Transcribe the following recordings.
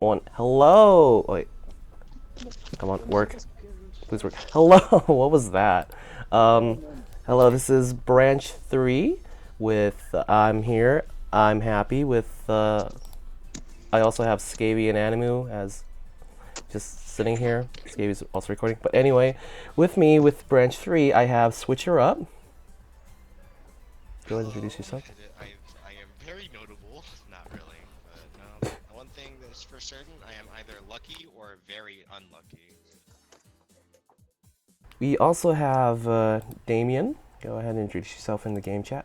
One. Hello. Wait. Come on. Work. Please work. Hello. What was that? Um. Hello. This is Branch 3. With I'm here. I'm happy with. I also have Scavy and Animu as just sitting here. Scavy's also recording. But anyway, with me with Branch 3, I have Switcher Up. Go ahead and introduce Hello, yourself. I am very notable. Not really, but one thing that's for certain, I am either lucky or very unlucky. We also have Damien. Go ahead and introduce yourself in the game chat.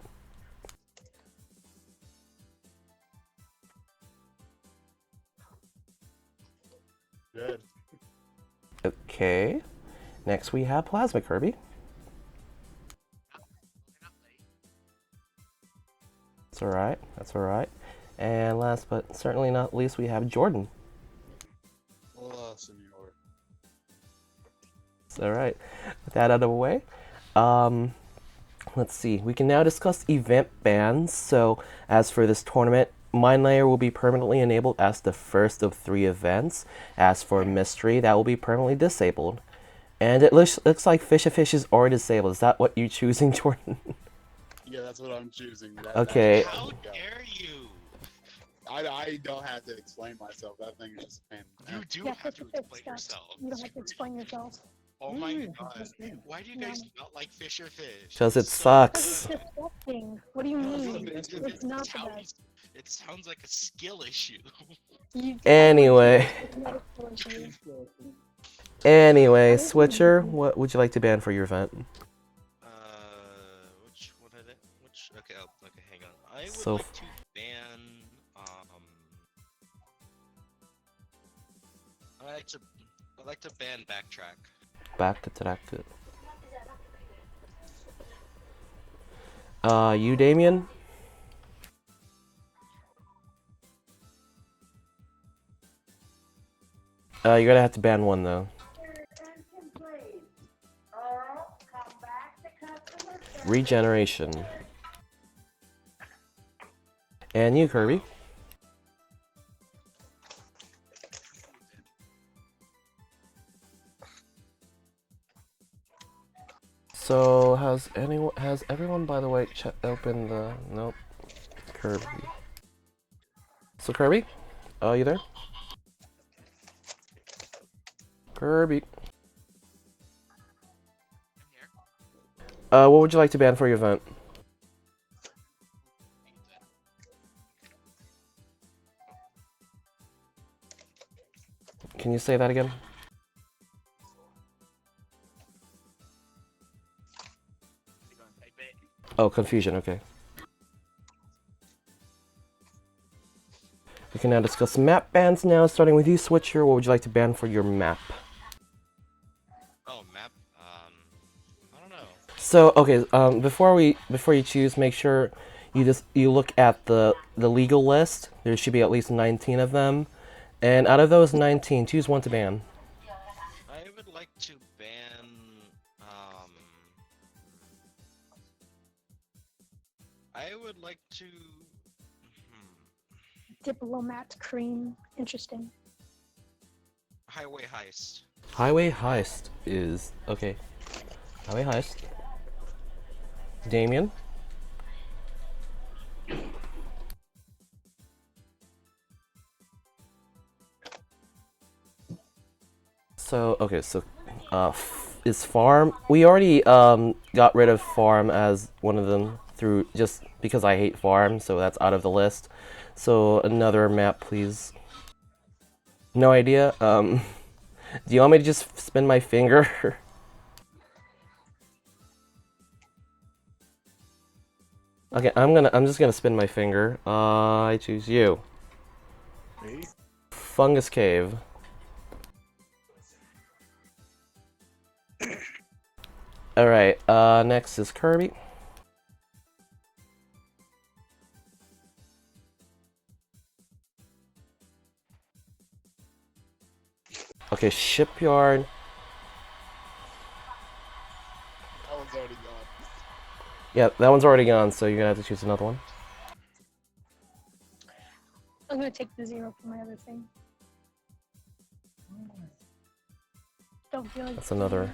Good. Okay. Next we have Plasma Kirby. That's alright. That's alright. And last but certainly not least, we have Jordan. Hola, senor. That's alright. With that out of the way, um, let's see. We can now discuss event bans. So, as for this tournament, Mine Layer will be permanently enabled as the first of 3 events. As for Mystery, that will be permanently disabled. And it looks like Fish is already disabled. Is that what you're choosing, Jordan? Yeah, that's what I'm choosing. Okay. How dare you? I don't have to explain myself. That thing is just a pain. You do Yeah, have to explain stuff. yourself. You don't have to explain yourself. Oh my god. Why do you guys not like Fisher Fish? Because it It's so sucks. It's disgusting. What do you mean? It, It's not the sounds, best. it sounds like a skill issue. Anyway. It's not a skill issue. Anyway, Switcher, what would you like to ban for your event? Which one are they? Which? Okay, oh, okay, hang on. I would So like to ban. I like to. I like to ban backtrack. back to track it. You, Damien? You're gonna have to ban one though. Regeneration. And you, Kirby? So has everyone by the way opened the nope. Kirby. So Kirby? You there? Kirby. What would you like to ban for your event? Can you say that again? Oh, confusion, okay. We can now discuss map bans now, starting with you, Switcher. What would you like to ban for your map? Oh, map. I don't know. So, okay, before you choose, make sure you look at the legal list. There should be at least 19 of them. And out of those 19, choose one to ban. I would like to ban. I would like to. Diplomat cream. Interesting. Highway heist. Highway heist is okay. Highway heist. Damien. So okay, so is farm? We already got rid of farm as one of them through just because I hate farm, so that's out of the list. So another map, please. No idea. Do you want me to just spin my finger? Okay, I'm just gonna spin my finger. I choose you. Me? Fungus Cave. Alright, next is Kirby. Okay, Shipyard. That one's already gone. Yeah, that one's already gone, so you're gonna have to choose another one. I'm gonna take the 0 for my other thing. Don't feel like That's another.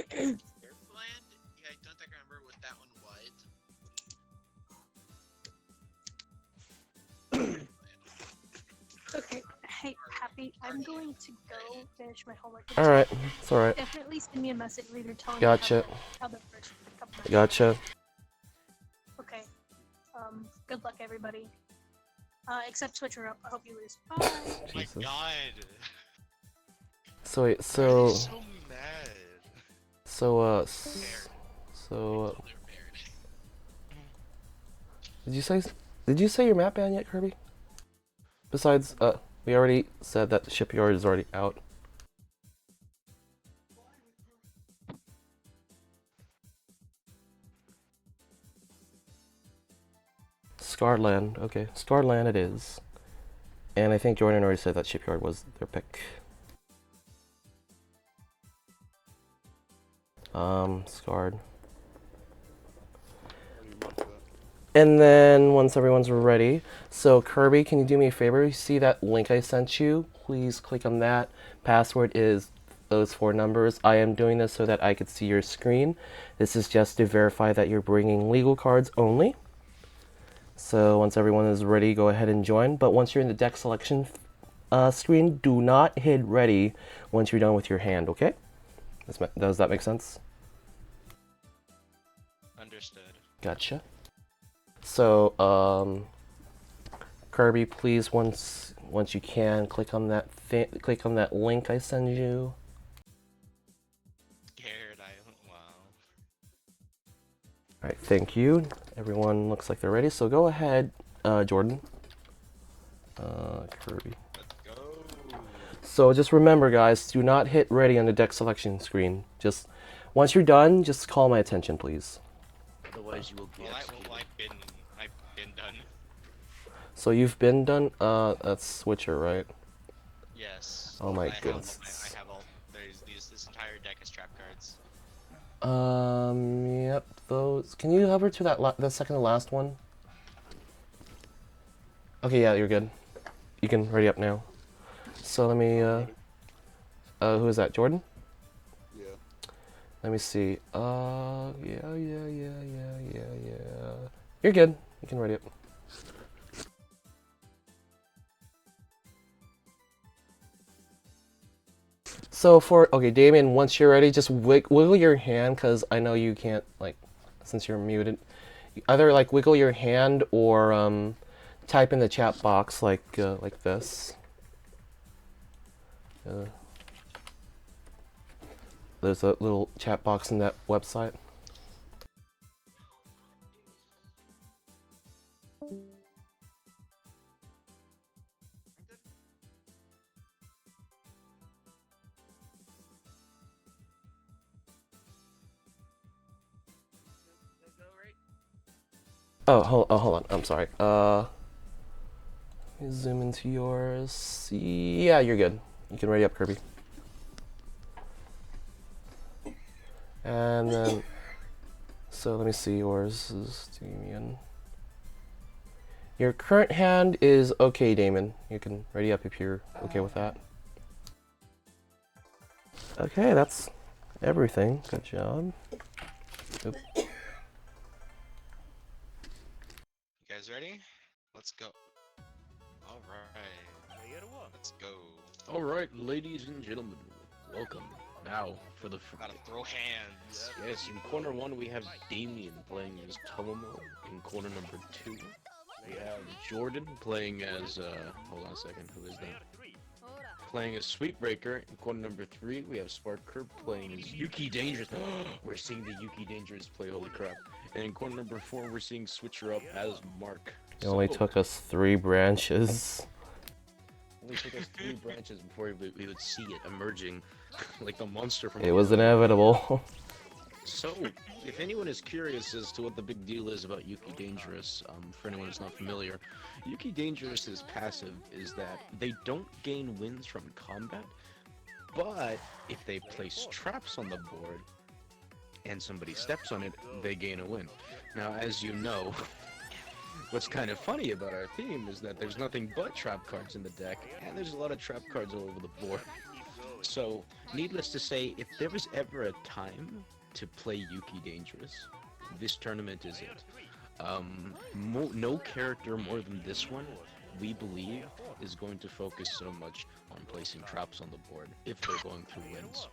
Airplane? Yeah, I don't think I remember what that one was. Okay. Hey, Happy, I'm going to go finish my homework. All right, it's all right. Definitely send me a message later telling Gotcha. me how the first couple matches. Gotcha. Okay. Good luck, everybody. Except switcher up. I hope you lose. Bye. Oh my Jesus. god! So wait, Why are so they so mad? so Paired. so They're paired. did you say your map ban yet, Kirby? Besides, we already said that the shipyard is already out. Scarland, okay, Scarland it is. And I think Jordan already said that shipyard was their pick. Scarred. And then once everyone's ready, so Kirby, can you do me a favor? You see that link I sent you? Please click on that. Password is those 4 numbers. I am doing this so that I could see your screen. This is just to verify that you're bringing legal cards only. So once everyone is ready, go ahead and join. But once you're in the deck selection screen, do not hit ready once you're done with your hand, okay? Does that make sense? Understood. Gotcha. So, Kirby, please, once you can, click on that link I send you. Scared, wow. All right, thank you. Everyone looks like they're ready. So go ahead, Jordan. Kirby. Let's go. So just remember, guys, do not hit ready on the deck selection screen. Just once you're done, just call my attention, please. Otherwise, you will be executed. I've been done. So you've been done. That's Switcher, right? Yes. Oh my I goodness. I have all. This entire deck is trap cards. Yep. Those. Can you hover to that the second to last one? Okay, yeah, you're good. You can ready up now. So let me. Who is that? Jordan? Yeah. Let me see. Yeah. You're good. You can ready up. So okay, Damien, once you're ready, just wiggle your hand, because I know you can't, like, since you're muted. Either, like, wiggle your hand or, type in the chat box, like this. There's a little chat box in that website. Oh, hold on. I'm sorry. Let me zoom into yours. Yeah, you're good. You can ready up, Kirby. And then, so let me see yours. This is Damien. Your current hand is okay, Damon. You can ready up if you're okay with that. Okay, that's everything. Good job. Oop. You guys ready? Let's go. All right. Let's go. All right, ladies and gentlemen, welcome. Now for the. Gotta throw hands. Yes, in corner 1 we have Damien playing as Tomomo. In corner number 2 we have Jordan playing as. Hold on a second. Who is that? Playing as Sweetbreaker. In corner number 3 we have Sparker playing as Yuki Dangerous. We're seeing the Yuki Dangerous play. Holy crap! And in corner number 4 we're seeing Switcher Up as Mark. It only took us 3 branches. Only took us 3 branches before we would see it emerging like the monster from. It was inevitable. So, if anyone is curious as to what the big deal is about Yuki Dangerous, for anyone who's not familiar, Yuki Dangerous's passive is that they don't gain wins from combat, but if they place traps on the board and somebody steps on it, they gain a win. Now, as you know, What's kind of funny about our theme is that there's nothing but trap cards in the deck, and there's a lot of trap cards all over the board. So, needless to say, if there was ever a time to play Yuki Dangerous, this tournament is it. No character more than this one, we believe, is going to focus so much on placing traps on the board if they're going through wins.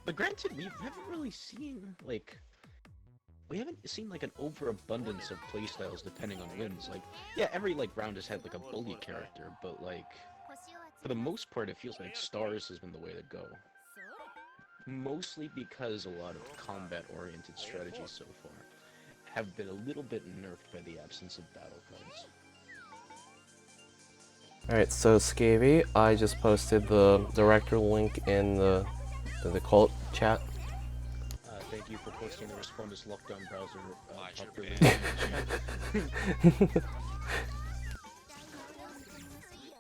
But granted, we haven't really seen, like, an overabundance of playstyles depending on wins. Like, yeah, every, like, round has had, like, a bully character, but, like, for the most part, it feels like Stars has been the way to go. Mostly because a lot of combat-oriented strategies so far have been a little bit nerfed by the absence of battle cards. Alright, so Scavy, I just posted the director link in the cult chat. Thank you for posting the Respondus Lockdown browser. Watch your popular-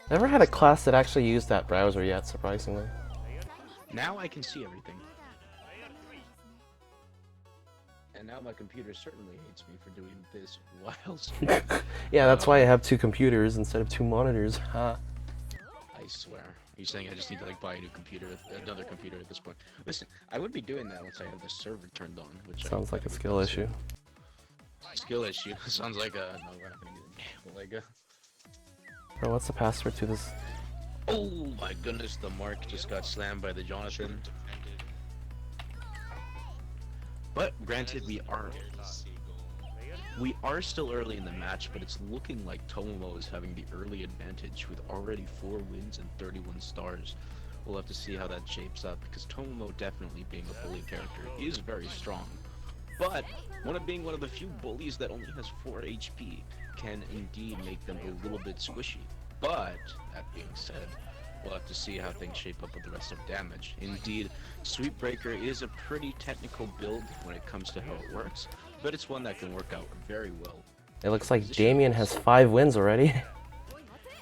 Never had a class that actually used that browser yet, surprisingly. Now I can see everything. And now my computer certainly hates me for doing this whilst... Yeah, that's why I have 2 computers instead of 2 monitors. Ha. I swear. Are you saying I just need to, like, buy a new computer, another computer at this point? Listen, I would be doing that once I have the server turned on, which Sounds like a skill issue. Skill issue. Sounds like a... No, we're not gonna do that. Like a... Bro, what's the password to this? Oh my goodness, the Mark just got slammed by the Jonathan. But granted, we are still early in the match, but it's looking like Tomomo is having the early advantage with already 4 wins and 31 stars. We'll have to see how that shapes up, because Tomomo, definitely being a bully character, is very strong. But being one of the few bullies that only has 4 HP can indeed make them a little bit squishy. But, that being said, we'll have to see how things shape up with the rest of damage. Indeed, Sweepbreaker is a pretty technical build when it comes to how it works, but it's one that can work out very well. It looks like Damien has 5 wins already.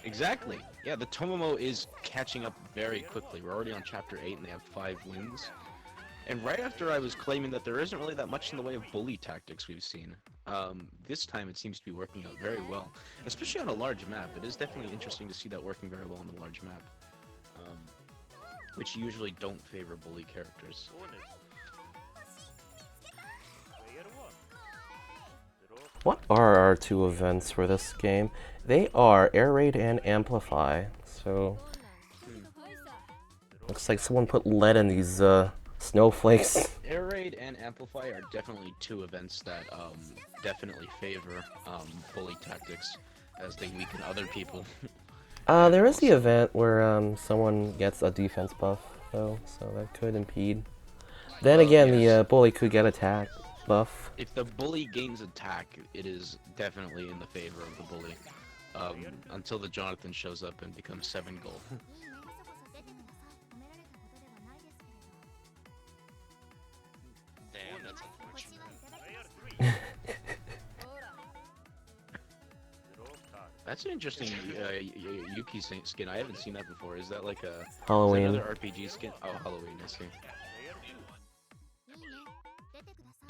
Exactly. Yeah, the Tomomo is catching up very quickly. We're already on chapter 8 and they have 5 wins. And right after I was claiming that there isn't really that much in the way of bully tactics we've seen, this time it seems to be working out very well. Especially on a large map. It is definitely interesting to see that working very well on the large map. Which usually don't favor bully characters. What are our 2 events for this game? They are Air Raid and Amplify. So, looks like someone put lead in these snowflakes. Air Raid and Amplify are definitely 2 events that definitely favor bully tactics as they weaken other people. There is the event where someone gets a defense buff, though, so that could impede. Then again, yes. the bully could get attack buff. If the bully gains attack, it is definitely in the favor of the bully. Until the Jonathan shows up and becomes 7 goal. Damn, that's unfortunate. That's an interesting Yuki skin. I haven't seen that before. Is that like a Halloween. Is that another RPG skin? Oh, Halloween, I see.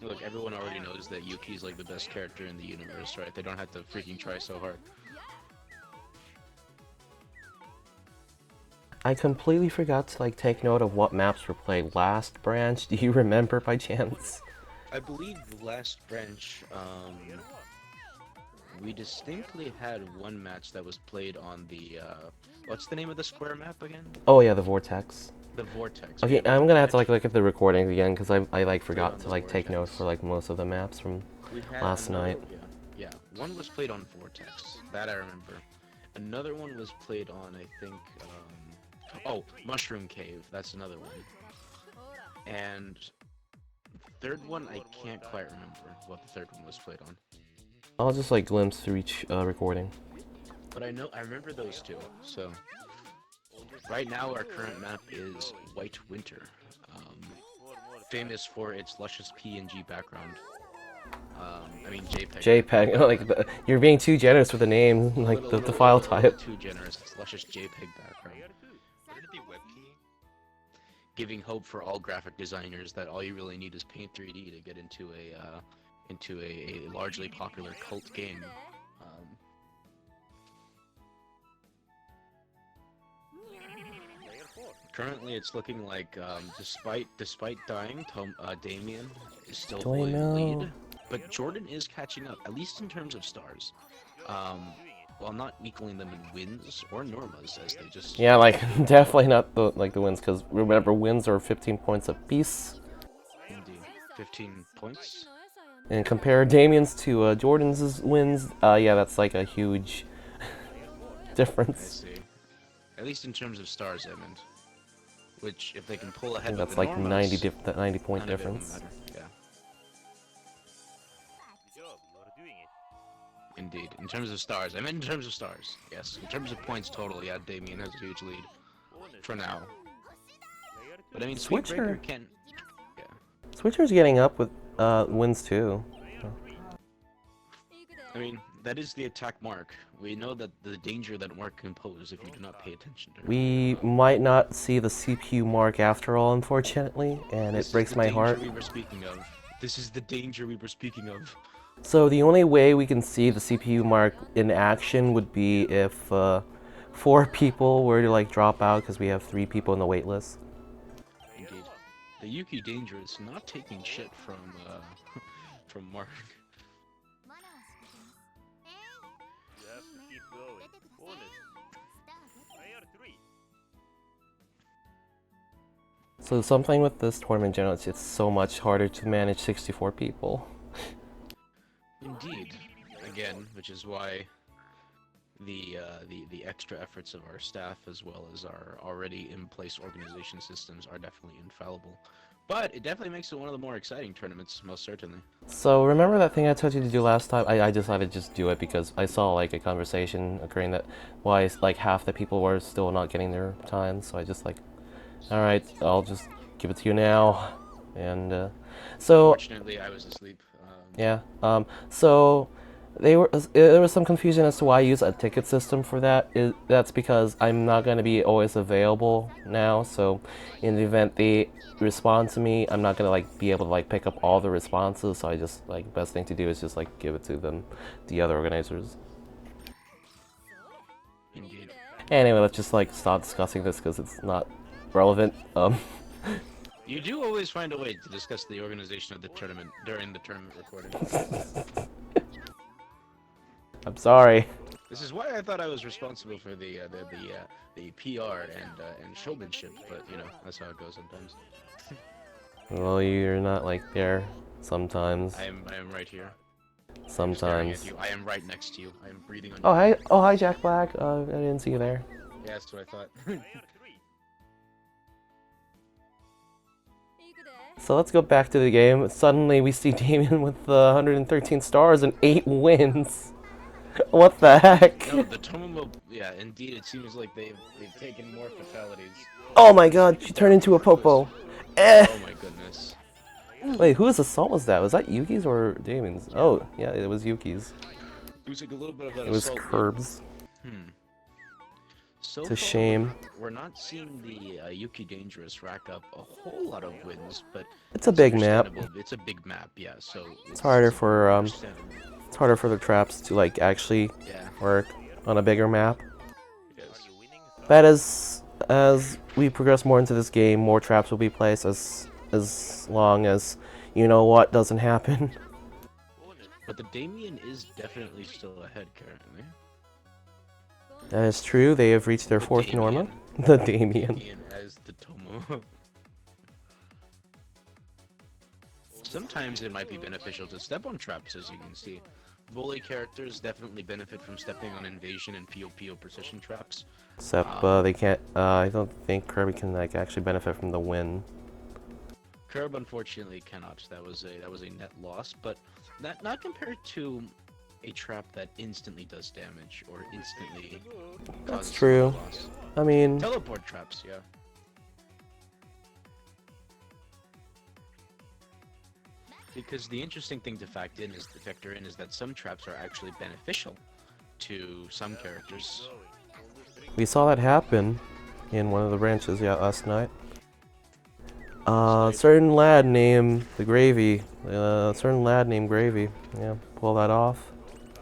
Look, everyone already knows that Yuki's like the best character in the universe, right? They don't have to freaking try so hard. I completely forgot to like take note of what maps were played last branch. Do you remember by chance? I believe the last branch, we distinctly had one match that was played on the, what's the name of the square map again? Oh yeah, the Vortex. The Vortex. Okay, I'm gonna have to like look at the recordings again because I like forgot to like take notes for like most of the maps from last night. Yeah, one was played on Vortex. That I remember. Another one was played on, I think, oh, Mushroom Cave. That's another one. And the third one, I can't quite remember what the third one was played on. I'll just like glimpse through each recording. But I remember those 2. So right now our current map is White Winter, famous for its luscious PNG background. I mean JPEG. JPEG, like you're being too generous with the name, like the file type. Too generous. It's luscious JPEG background. Wouldn't it be WebKey? Giving hope for all graphic designers that all you really need is Paint 3D to get into a largely popular cult game. Currently, it's looking like, despite dying, Damien is still Do I holding the know? lead, but Jordan is catching up, at least in terms of stars. While not equaling them in wins or normas, as they just Yeah, like definitely not the the wins, because remember wins are 15 points apiece. indeed 15 points. And compare Damien's to Jordan's wins. Yeah, that's like a huge I difference. see. At least in terms of stars, I meant. Which, if they can pull I ahead think with that's the like 90 normas, 90 point none of it will difference. matter. Yeah. Indeed. In terms of stars. I meant in terms of stars. Yes. In terms of points total, yeah, Damien has a huge lead. For now. But I mean, Sweet Breaker Switcher. can... Yeah. Switcher's getting up with wins too. I mean, that is the attack mark. We know that the danger that mark can pose if you do not pay attention to it. We might not see the CPU mark after all, unfortunately, and This it is breaks the my danger heart. we were speaking of. This is the danger we were speaking of. So the only way we can see the CPU mark in action would be if 4 people were to like drop out because we have 3 people in the wait list. Indeed. The Yuki danger is not taking shit from, from Mark. So something with this tournament generally, it's so much harder to manage 64 people. Indeed. Again, which is why the extra efforts of our staff as well as our already in place organization systems are definitely infallible. But it definitely makes it one of the more exciting tournaments, most certainly. So remember that thing I told you to do last time? I decided to just do it because I saw like a conversation occurring that why like half the people were still not getting their times, so I just like, alright, I'll just give it to you now. And so Fortunately, I was asleep. yeah, so there was some confusion as to why I use a ticket system for that. That's because I'm not going to be always available now, so in the event they respond to me, I'm not going to like be able to like pick up all the responses, so I just like best thing to do is just like give it to them, the other organizers. Indeed. Anyway, let's just like stop discussing this because it's not relevant. You do always find a way to discuss the organization of the tournament during the tournament recording. I'm sorry. This is why I thought I was responsible for the PR and showmanship, but you know that's how it goes sometimes. Well, you're not like there sometimes. I am right here. Staring Sometimes. at you. I am right next to you. I am breathing on you. Oh hi, Jack Black. I didn't see you there. Yeah, that's what I thought. So let's go back to the game. Suddenly we see Damien with 113 stars and 8 wins. What the heck? No, the Tomomo. Yeah, indeed, it seems like they've taken more fatalities. Oh my god, she turned into a Popo. Eh. Oh my goodness. Wait, whose assault was that? Was that Yuki's or Damien's? Oh, yeah, it was Yuki's. It was like a little bit of that It was assault. Curb's. So It's a far, shame. We're not seeing the Yuki Dangerous rack up a whole lot of wins, but It's a big map. understandable. It's a big map, yeah. So It's harder for understandable. it's harder for the traps to like actually Yeah, work on a bigger map. it is. But as we progress more into this game, more traps will be placed as long as you know what doesn't happen. But the Damien is definitely still ahead currently. That is true. They have reached their The 4th Damien. Norma. The Damien. Damien as the Tomo. Sometimes it might be beneficial to step on traps, as you can see. Bully characters definitely benefit from stepping on invasion and POPO precision traps. Except they can't. I don't think Kirby can like actually benefit from the win. Curb unfortunately cannot. That was a net loss, but not compared to a trap that instantly does damage or instantly That's causes true. loss. I mean, Teleport traps, yeah. Because the interesting thing to factor in is that some traps are actually beneficial to some characters. we saw that happen in one of the branches, yeah, last night. Certain lad named the Gravy. Certain lad named Gravy. Yeah, pull that off.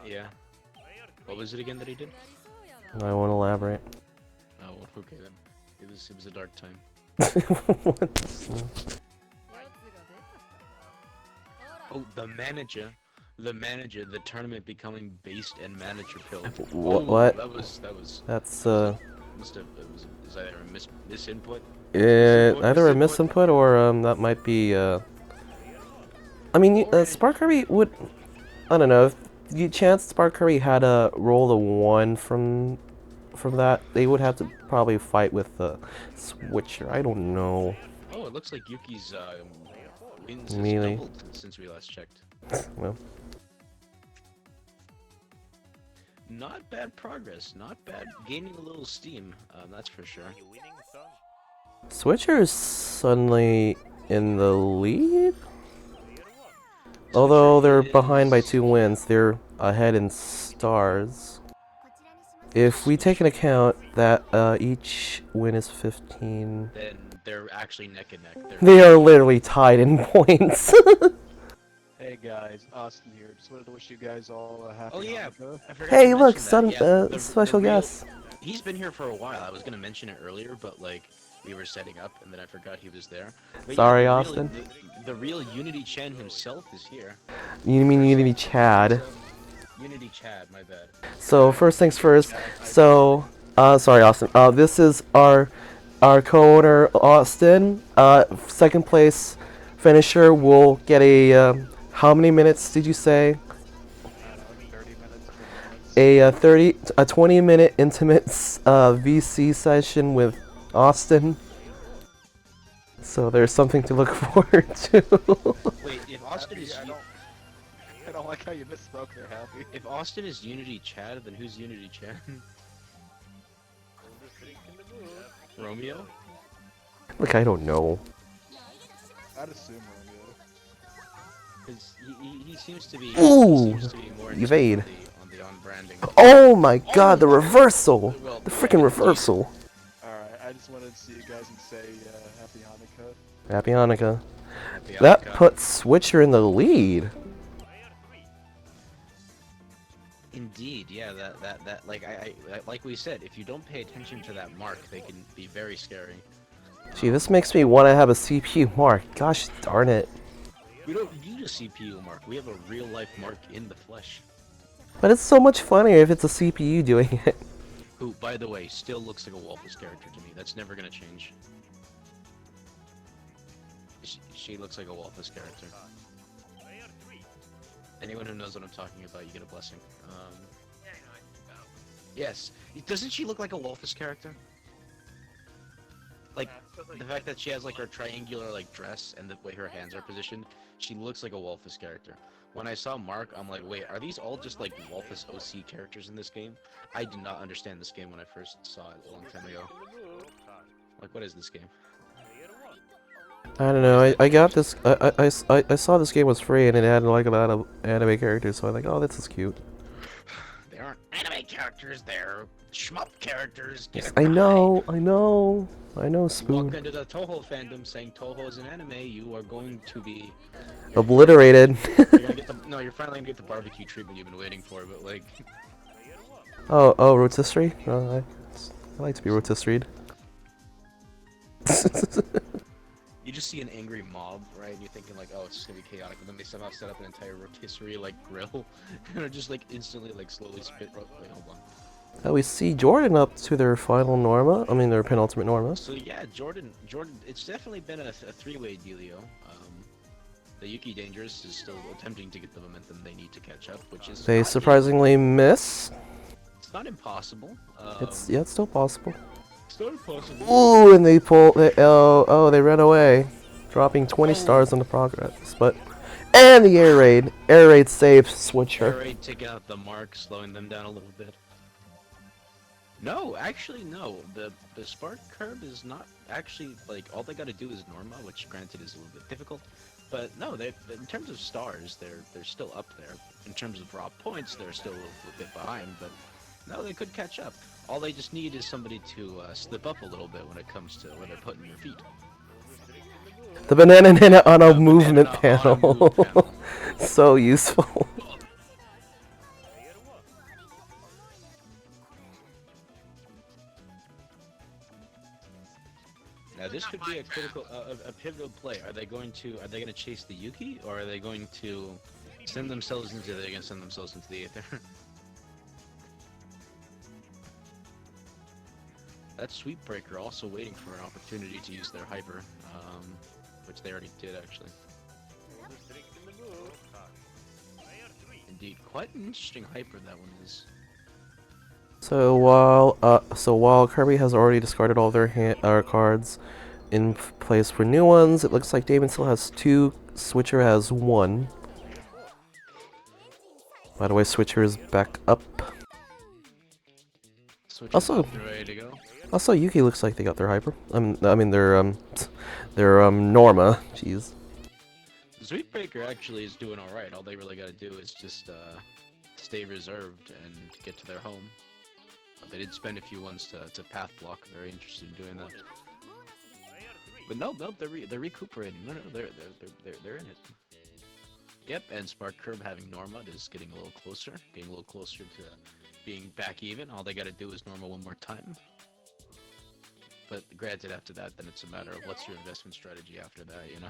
Yeah. What was it again that he did? I won't elaborate. Oh, okay then. It was a dark time. Oh, the manager, the tournament becoming based and manager pill. What? That was. That's Must have. Is either a misinput? either a misinput or that might be I mean, Spark Curry would. I don't know. If you chance Spark Curry had a roll a 1 from that, they would have to probably fight with the Switcher. I don't know. Oh, it looks like Yuki's wins has Melee. doubled since we last checked. Well, Not bad progress. Not bad. Gaining a little steam. That's for sure. Switcher is suddenly in the lead. Although they're behind by 2 wins, they're ahead in stars. If we take into account that each win is 15, Then they're actually neck and neck. they are literally tied in points. Hey guys, Austin here. Just wanted to wish you guys all a happy Oh yeah, Hanukkah. I forgot Hey, to look, mention that. Yeah, special real- guest. He's been here for a while. I was gonna mention it earlier, but like we were setting up, and then I forgot he was there. But Sorry, yeah, Austin. The real Unity Chen himself is here. You mean Unity Chad? Unity Chad, my bad. So first things first. So, sorry, Austin. This is our co-owner Austin. Second place finisher will get a. How many minutes did you say? 30 minutes, 20 minutes. A 20-minute intimate VC session with Austin. So there's something to look forward to. Wait, if Austin Happy, is I don't like how you misspoke there, Happy. if Austin is Unity Chad, then who's Unity Chen? Romeo? Look, I don't know. I'd assume Romeo. Because he seems to be. Ooh, he seems to be more evade. on the branding. Oh my God, the reversal! Well, The freaking reversal! Alright, I just wanted to see you guys and say happy Hanukkah. Happy Hanukkah. Happy That Hanukkah. puts Switcher in the lead. Indeed, yeah. That like like we said, if you don't pay attention to that mark, they can be very scary. Gee, this makes me want to have a CPU mark. Gosh darn it. We don't need a CPU mark. We have a real life mark in the flesh. But it's so much funnier if it's a CPU doing it. Who, by the way, still looks like a Wolf's character to me. That's never gonna change. She looks like a Wolf's character. Anyone who knows what I'm talking about, you get a blessing. Yes. Doesn't she look like a Wolf's character? Like, the fact that she has like her triangular like dress and the way her hands are positioned, she looks like a Wolf's character. When I saw Mark, I'm like, wait, are these all just like Wolf's OC characters in this game? I did not understand this game when I first saw it a long time ago. Like, what is this game? I don't know, I got this, I saw this game was free and it had like a lot of anime characters, so I'm like, oh, this is cute. They aren't anime characters, they're shmup characters. Get I a know, guy. I know, You walk Spoon. into the Toho fandom saying Toho is an anime, you are going to be... Obliterated. You're gonna get the, no, you're finally gonna get the barbecue treatment you've been waiting for, but like... oh, rotisserie? I like to be rotisseried. You just see an angry mob, right? And you're thinking like, oh, it's just gonna be chaotic, and then they somehow set up an entire rotisserie like grill, and are just like instantly like slowly spit. Wait, hold on. We see Jordan up to their final Norma. I mean, their penultimate Norma. So yeah, Jordan, it's definitely been a three-way dealio. The Yuki Dangerous is still attempting to get the momentum they need to catch up, which is They not surprisingly miss. it's not impossible. It's still possible. It's not impossible. Ooh, and they pull. They ran away, dropping 20 stars on the progress. But and the air raid saved Switcher. Alright, taking out the mark, slowing them down a little bit. No, actually no. The spark curb is not actually like all they got to do is Norma, which granted is a little bit difficult. But no, they in terms of stars, they're still up there. In terms of raw points, they're still a little bit behind. But no, they could catch up. All they just need is somebody to slip up a little bit when it comes to when they're putting their feet. The banana on a movement on a panel. move panel. So useful. Now this could be a critical, a pivotal play. Are they going to chase the Yuki, or are they going to send themselves into? They're going to send themselves into the Aether. That Sweep Breaker also waiting for an opportunity to use their hyper, which they already did actually. Indeed, quite an interesting hyper that one is. So while Kirby has already discarded all their cards in place for new ones, it looks like Damon still has 2. Switcher has 1. By the way, Switcher is back up. Switch Also- is ready to go. Also, Yuki looks like they got their hyper. I mean their Norma. Jeez. The Sweep Breaker actually is doing alright. All they really gotta do is just stay reserved and get to their home. They did spend a few ones to path block. Very interested in doing that. But no, they're recuperating. No, they're in it. Yep, and Spark Curb having Normud is getting a little closer to being back even. All they gotta do is Norma one more time. But granted, after that, then it's a matter of what's your investment strategy after that, you know?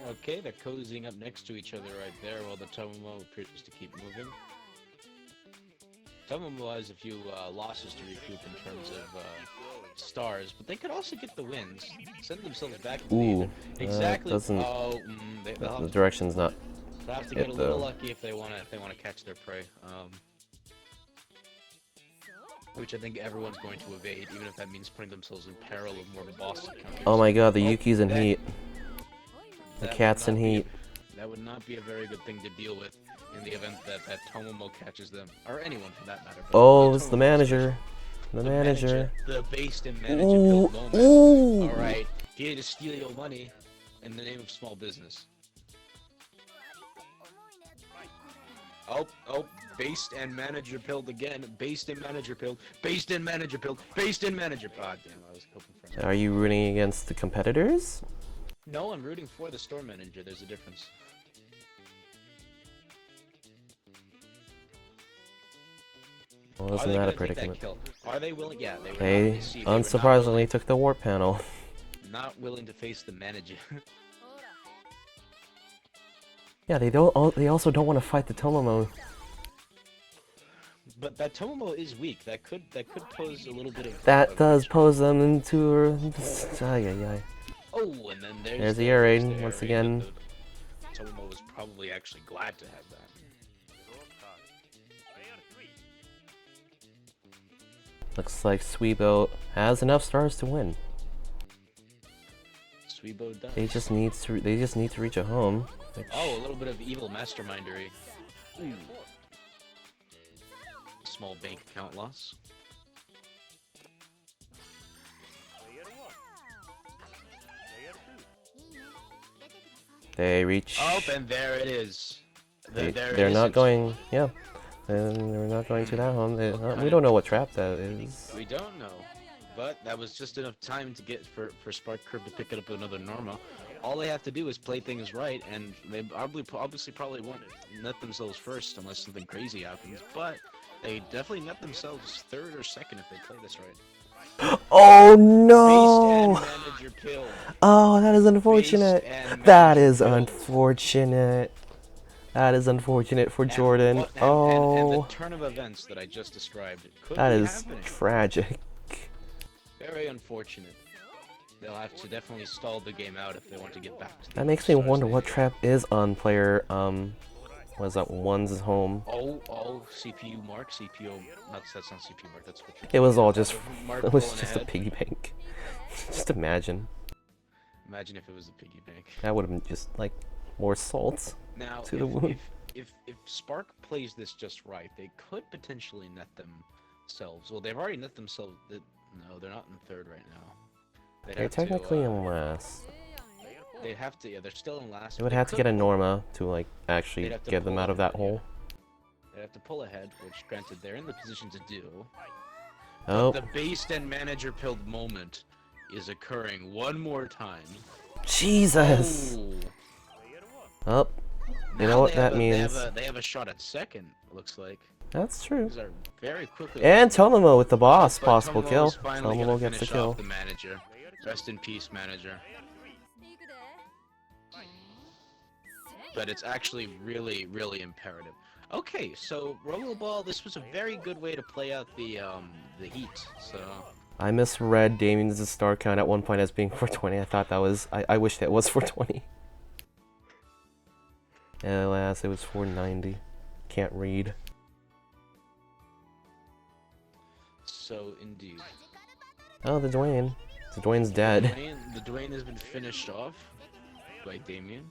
Okay, they're cozying up next to each other right there while the Tomomo appears to keep moving. Tomomo has a few losses to recoup in terms of stars, but they could also get the wins. Send themselves back into the Ooh, Aether. Exactly. doesn't. They'll The direction's not. have to get a it, little though. lucky if they want to catch their prey. Which I think everyone's going to evade, even if that means putting themselves in peril of more of a boss encounter. Oh my God, the Yuki's in that- heat. The that would cat's in not be- heat. That would not be a very good thing to deal with in the event that Tomomo catches them, or anyone for that matter. but Oh, it's the Tomomo manager. The the manager. the based and manager Ooh, build moment. ooh. All right, here to steal your money in the name of small business. Oh, based and manager pilled again. Based and manager pilled. Based and manager pilled. Based and manager. Ah, damn, I was hoping for that. Are you rooting against the competitors? No, I'm rooting for the store manager. There's a difference. Well, Are isn't they that a gonna take predicament? kill? Are they willing? Yeah, they were. They, not, see, they were unsurprisingly, took the warp panel. not willing to face the manager. Yeah, they don't. They also don't want to fight the Tomomo. But that Tomomo is weak. That could pose a little bit of. That does pose them into. Ay, ay, ay. Oh, and then There's the air raid there's the once air raid, again. but the Tomomo was probably actually glad to have that. Looks like Suibo has enough stars to win. Suibo does. They just need to reach a home. Which, Oh, a little bit of evil mastermindery. Small bank account loss. they reach. Oh, and there it is. There it They're is. not going. Yeah, and they're not going to that home. We don't know what trap that is. We don't know, but that was just enough time to get for Spark Curb to pick it up another Norma. All they have to do is play things right, and they obviously probably won't net themselves first unless something crazy happens. But they definitely net themselves third or second if they play this right. Oh Based no! and manager pill. Oh, that is unfortunate. Based and That manager is pill. unfortunate. That is unfortunate for Jordan. And Oh, the turn of events that I just described could that be is happening. tragic. Very unfortunate. They'll have to definitely stall the game out if they want to get back to the That makes me stars wonder they what had. trap is on player. What is that? One's home. Oh, CPU mark, CPU. That's not CPU mark. That's what. It was all just. Mark It was pulling just a ahead. piggy bank. Just imagine. Imagine if it was a piggy bank. That would have been just like more salt. Now, To the wound. if Spark plays this just right, they could potentially net themselves. Well, they've already net themselves. No, they're not in third right now. They'd They're have to, technically in last. They'd have to. Yeah, they're still in last. They would but have to could get a pull- Norma to like actually They'd have to get them pull out of that ahead, yeah. hole. They'd have to pull ahead, which granted they're in the position to do. Oh, The based and manager pilled moment is occurring one more time. Jesus! Oh, Oh, You know Now what they have that a- means? They have a shot at second. Looks like That's true. these are very quickly. And Tomomo with the boss, But possible Tomomo kill. is finally gonna Tomomo gets the finish kill. off the manager. Rest in peace, manager. But it's actually really, really imperative. Okay, so Rollerball, this was a very good way to play out the heat. So I misread Damien's star count at one point as being 420. I thought that was. I wished it was 420. And alas, it was 490. Can't read. so indeed. Oh, the Dwayne. The Dwayne's dead. The Dwayne has been finished off by Damien.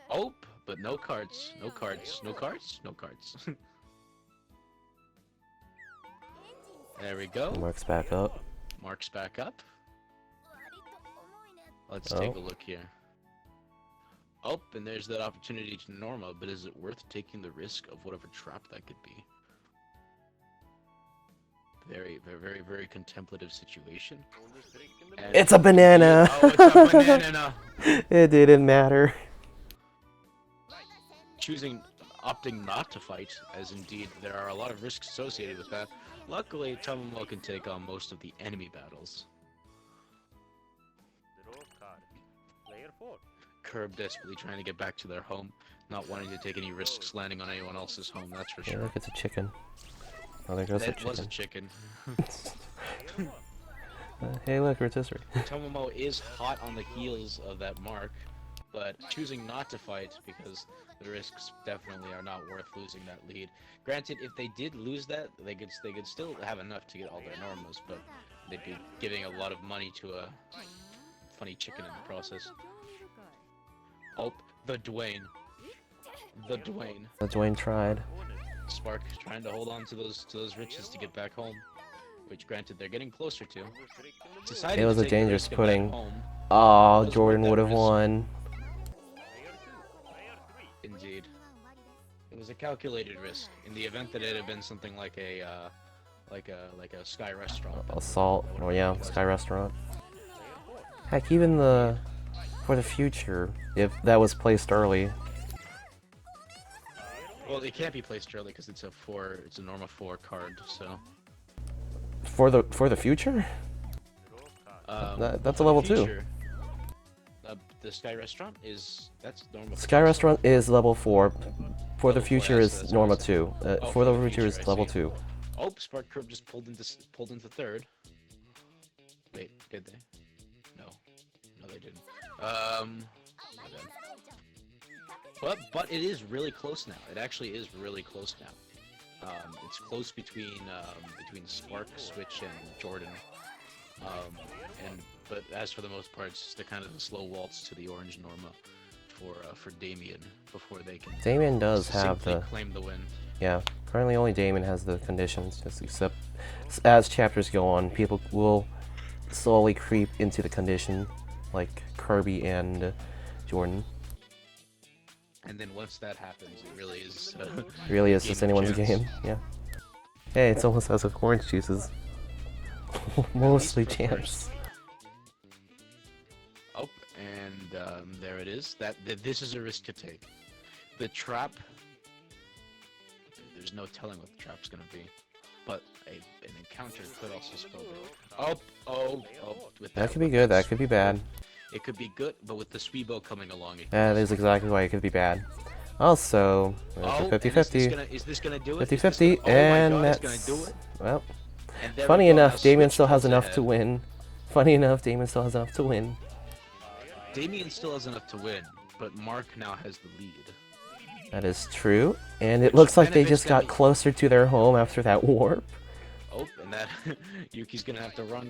Oh, but no cards, no cards, no cards, no cards. There we go. Mark's back up. Mark's back up. Let's Oh. take a look here. Oh, and there's that opportunity to Norma, but is it worth taking the risk of whatever trap that could be? Very, very, very, very contemplative situation. And It's a banana! Oh, it's a banana! It didn't matter. Opting not to fight, as indeed there are a lot of risks associated with that. Luckily, Tomomo can take on most of the enemy battles. Curb desperately trying to get back to their home, not wanting to take any risks landing on anyone else's home, that's for Yeah, sure. look, it's a chicken. Oh, there goes the That was a chicken. chicken. Hey, look, rotisserie. Tomomo is hot on the heels of that mark, but choosing not to fight because the risks definitely are not worth losing that lead. Granted, if they did lose that, they could still have enough to get all their normals, but they'd be giving a lot of money to a funny chicken in the process. Oh, the Dwayne. The Dwayne. The Dwayne tried. Spark trying to hold on to those riches to get back home, which granted they're getting closer to. Decided It was to a take the dangerous risk of back pudding. home. Oh, Those Jordan were would have risk. won. Indeed. It was a calculated risk. In the event that it had been something like a Sky Restaurant. Assault. Oh yeah, Sky Restaurant. Heck, even for the future, if that was placed early. Well, it can't be placed early because it's a Norma 4 card, so. For the future? That's a for level the 2. future, the Sky Restaurant that's Norma. Sky Restaurant is level 4. For the Level 4, future yeah, so is that's Norma what I said. 2. Oh, For the future is I level see. 2. Oh, Spark Curb just pulled into third. Wait, did they? No, they didn't. My bad. But it is really close now. It actually is really close now. It's close between Spark, Switch, and Jordan. But as for the most part, it's just the slow waltz to the orange Norma for Damien before they can. Damien does have simply the. claim the win. Yeah, currently only Damien has the conditions, just except as chapters go on, people will slowly creep into the condition, like Kirby and Jordan. And then once that happens, it really is. Really is Game just of anyone's chance. game, yeah. Hey, it's almost as if orange juices. Mostly for chance. Oh, and there it is. This is a risk to take. The trap. There's no telling what the trap's gonna be, but an encounter could also spell it. Oh! With That could be good, that could be bad. It could be good, but with the Sweebo coming along, it That is exactly why it could be bad. Also, Oh, 50-50. Is this gonna do it? 50-50, Oh my and God, it's that's... gonna do it. Well, And there funny we go, now enough, Damien Switch still has pulls enough ahead. to win. Funny enough, Damien still has enough to win. Damien still has enough to win, but Mark now has the lead. That is true, and it Which looks like they benefits just got them. closer to their home after that warp. Oh, and that Yuki's gonna have to run.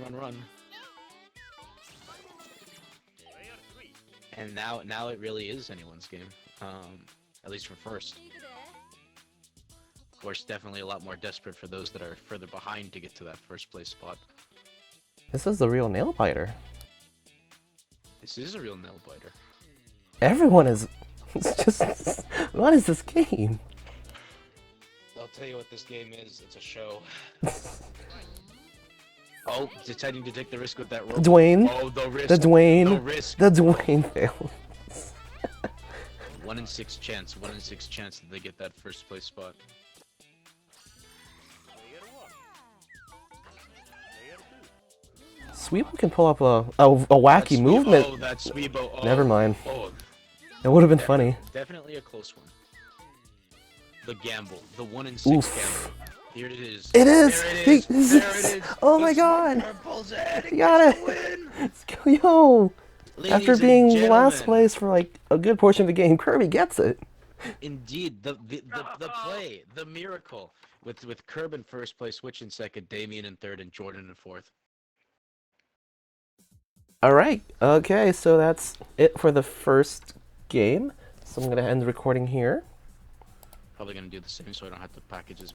And now it really is anyone's game. At least for first. Of course, definitely a lot more desperate for those that are further behind to get to that first place spot. This is the real nail biter. This is a real nail biter. Everyone is... It's just... What is this game? I'll tell you what this game is. It's a show. Oh, deciding to take the risk with that rope. Dwayne. Oh, the risk. The Dwayne. The risk. The Dwayne failed. 1 in 6 chance. 1 in 6 chance that they get that first place spot. Sweebo can pull up a wacky That's movement. Oh, that's Sweebo. Oh, Never mind. Oh, It would have been funny. definitely a close one. The gamble. The 1 in 6 Oof. gamble. Here it is. It is! There it is. There it is. Oh my The god! Sweeper pulls ahead and You got gets the win. it! Yo! Ladies After and being last gentlemen, place for like a good portion of the game, Kirby gets it. Indeed, the play, the miracle, with Curb in first place, Switch in second, Damien in third, and Jordan in fourth. Alright, okay, so that's it for the first game. So I'm gonna end the recording here. Probably gonna do the same so I don't have to package as